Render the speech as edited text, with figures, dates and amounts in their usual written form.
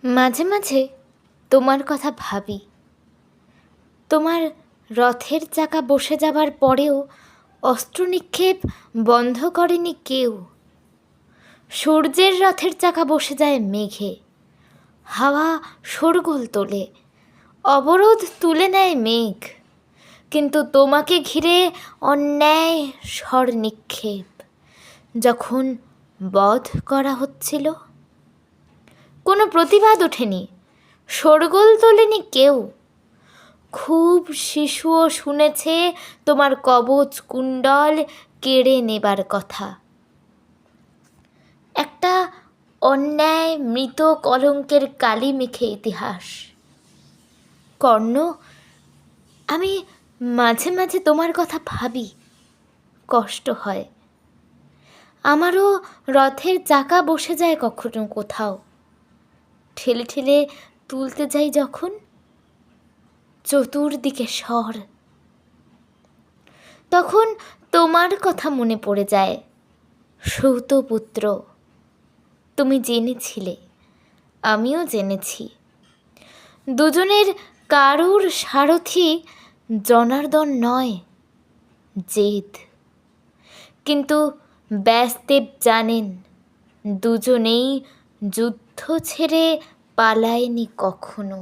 মাঝে মাঝে তোমার কথা ভাবি। তোমার রথের চাকা বসে যাবার পরেও অস্ত্র নিক্ষেপ বন্ধ করেনি কেউ। সূর্যের রথের চাকা বসে যায় মেঘে, হাওয়া শোরগোল তোলে, অবরোধ তুলে নেয় মেঘ, কিন্তু তোমাকে ঘিরে অন্যায় স্বর নিক্ষেপ যখন বধ করা হচ্ছিল। কোনো প্রতিবাদ ওঠেনি, শোরগোল তোলেনি কেউ। খুব শিশুও শুনেছে তোমার কবচ কুণ্ডল কেড়ে নেবার কথা। একটা অন্যায় মৃত কলঙ্কের কালি মেখে ইতিহাস। কর্ণ, আমি মাঝে মাঝে তোমার কথা ভাবি, কষ্ট হয়। আমারও রথের চাকা বসে যায় কখনো কোথাও, ঠেলে ঠেলে তুলতে যাই যখন, চতুর্দিকে স্বর, তখন তোমার কথা মনে পড়ে যায়। সৌতপুত্র, তুমি জেনেছিলে, আমিও জেনেছি। দুজনের কারুর সারথি জনার্দন নয়, জেদ। কিন্তু ব্যাসদেব জানেন দুজনেই যুদ্ধ ছেড়ে পালায়নি কখনো।